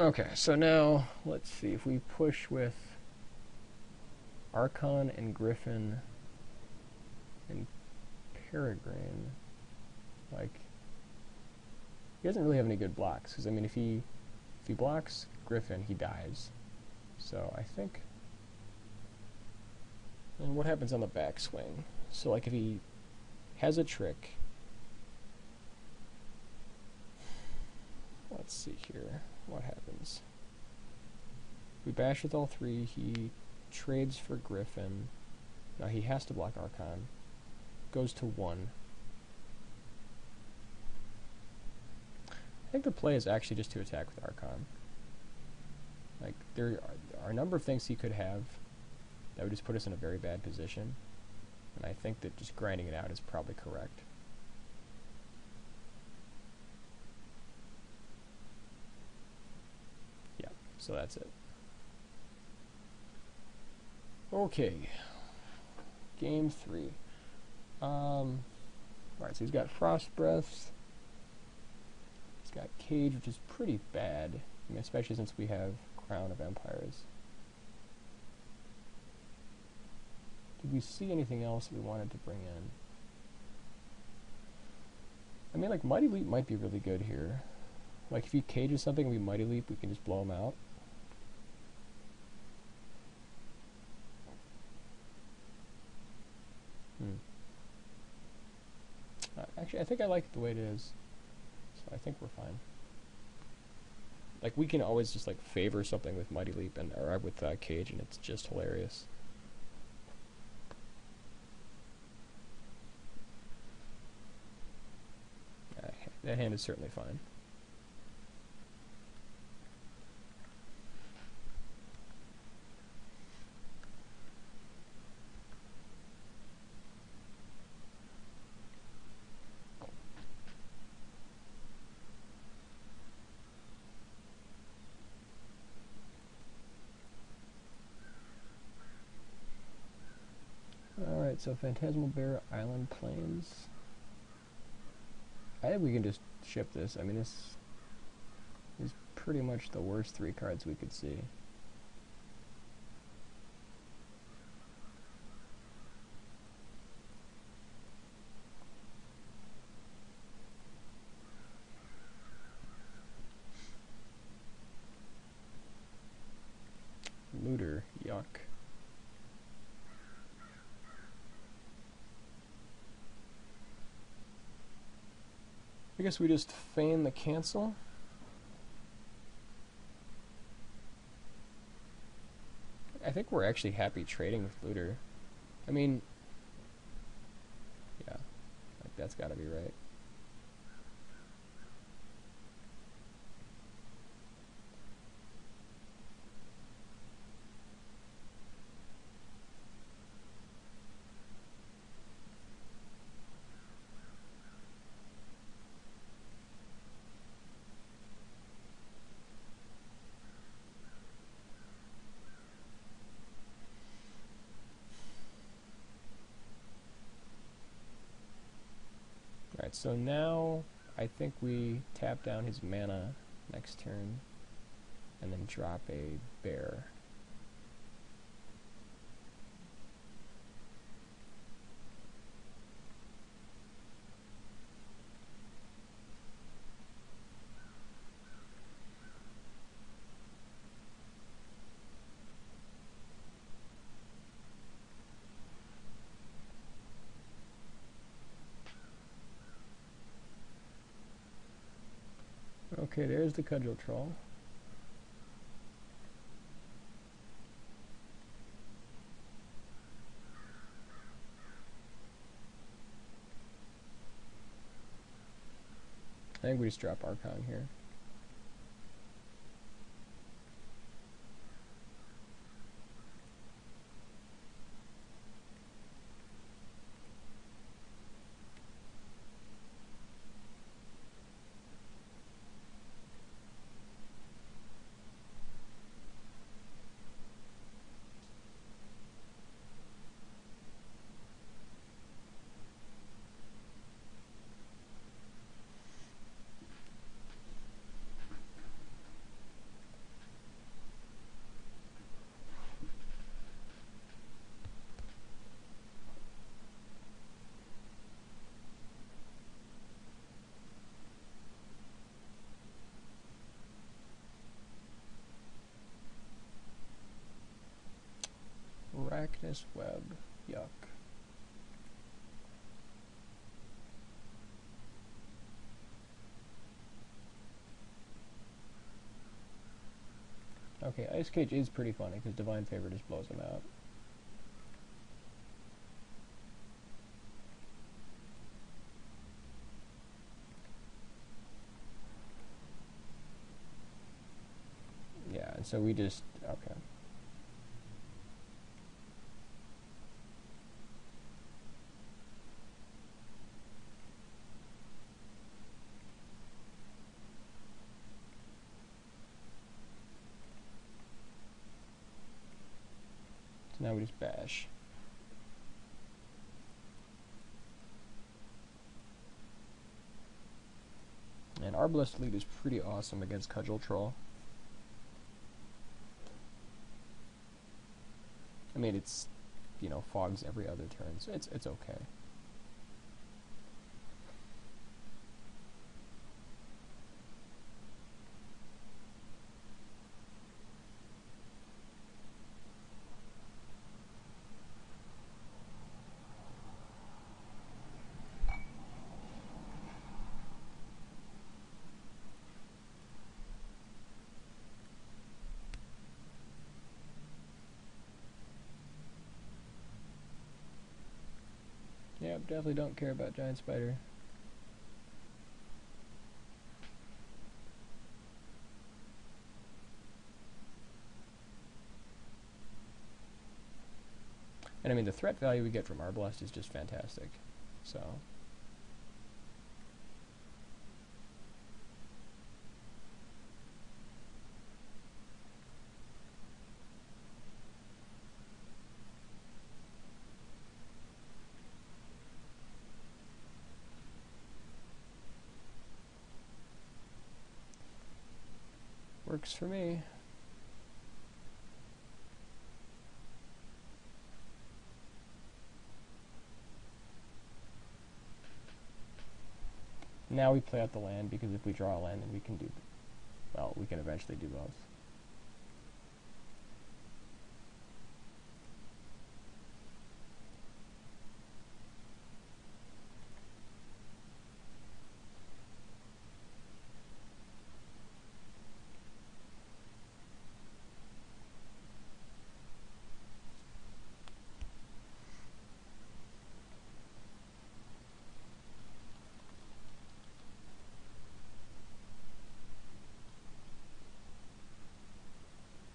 Okay, so now let's see if we push with Archon and Griffin and Peregrine. Like, he doesn't really have any good blocks because I mean, if he blocks Griffin, he dies. So I think. And what happens on the backswing? So like if he has a trick. Let's see here. What happens? We bash with all three. He trades for Griffin. Now he has to block Archon. Goes to 1. I think the play is actually just to attack with Archon. Like, there are a number of things he could have that would just put us in a very bad position. And I think that just grinding it out is probably correct. Yeah, so that's it. Okay. Game 3. Alright, so he's got Frost Breath. He's got Cage, which is pretty bad. I mean, especially since we have Crown of Empires. Did we see anything else we wanted to bring in? I mean, like, Mighty Leap might be really good here. Like, if he cages something and we Mighty Leap, we can just blow him out. Actually, I think I like it the way it is. So I think we're fine. Like, we can always just, like, favor something with Mighty Leap and or with Cage, and it's just hilarious. That hand is certainly fine. Alright, so Phantasmal Bear, Island Plains. I think we can just ship this. I mean, this is pretty much the worst 3 cards we could see. Looter, yuck. I guess we just feign the cancel. I think we're actually happy trading with Looter. I mean, yeah, like that's gotta be right. Alright, so now I think we tap down his mana next turn and then drop a bear. Okay, there's the Cudgel Troll. I think we just drop Archon here. Arachnus web. Yuck. Okay, Ice Cage is pretty funny because Divine Favor just blows him out. Yeah, and so we just, okay. So now we just bash. And Arbalest lead is pretty awesome against Cudgel Troll. I mean, it's, you know, fogs every other turn, so it's okay. Yeah, definitely don't care about Giant Spider. And I mean, the threat value we get from Arbalest is just fantastic. So. Works for me. Now we play out the land, because if we draw a land, then we can do, well, we can eventually do both.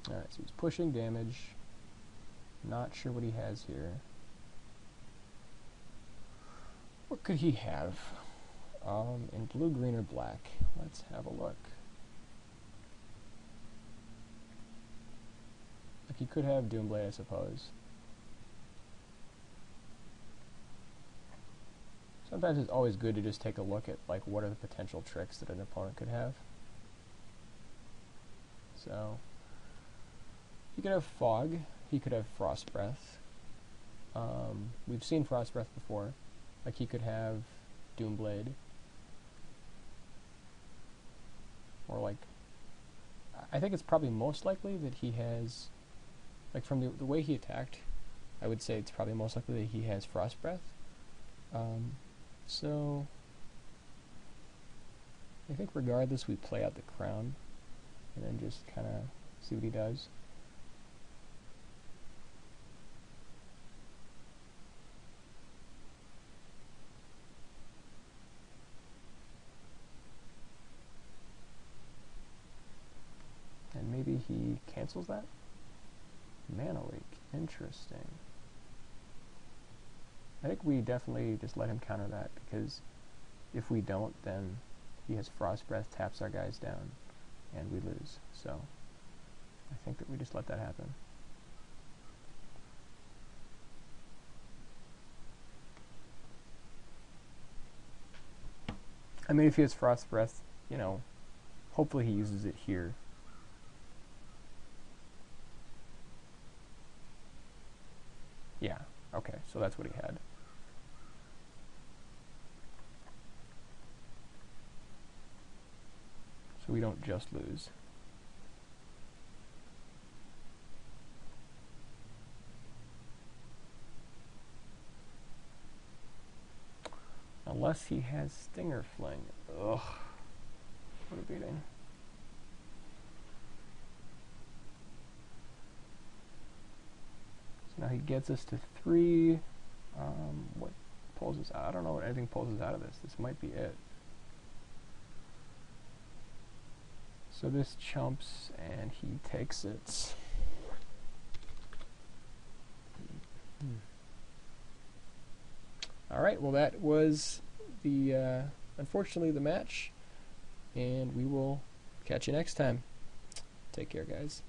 Alright, so he's pushing damage. Not sure what he has here. What could he have? In blue, green, or black? Let's have a look. Like, he could have Doomblade, I suppose. Sometimes it's always good to just take a look at, like, what are the potential tricks that an opponent could have. So, he could have Fog. He could have Frost Breath. We've seen Frost Breath before. Like, he could have Doomblade. Or, like, I think it's probably most likely that he has, like, from the way he attacked, I would say it's probably most likely that he has Frost Breath. So, I think regardless we play out the Crown, and then just kind of see what he does. And maybe he cancels that? Mana Leak, interesting. I think we definitely just let him counter that, because if we don't, then he has Frost Breath, taps our guys down, and we lose. So I think that we just let that happen. I mean, if he has Frost Breath, you know, hopefully he uses it here. Yeah, okay, so that's what he had. So we don't just lose. Unless he has Stinger Fling. Ugh. What a beating. So now he gets us to 3. What pulls us out? I don't know what anything pulls us out of this. This might be it. So this chumps and he takes it. Alright, well that was the unfortunately the match, and we will catch you next time. Take care, guys.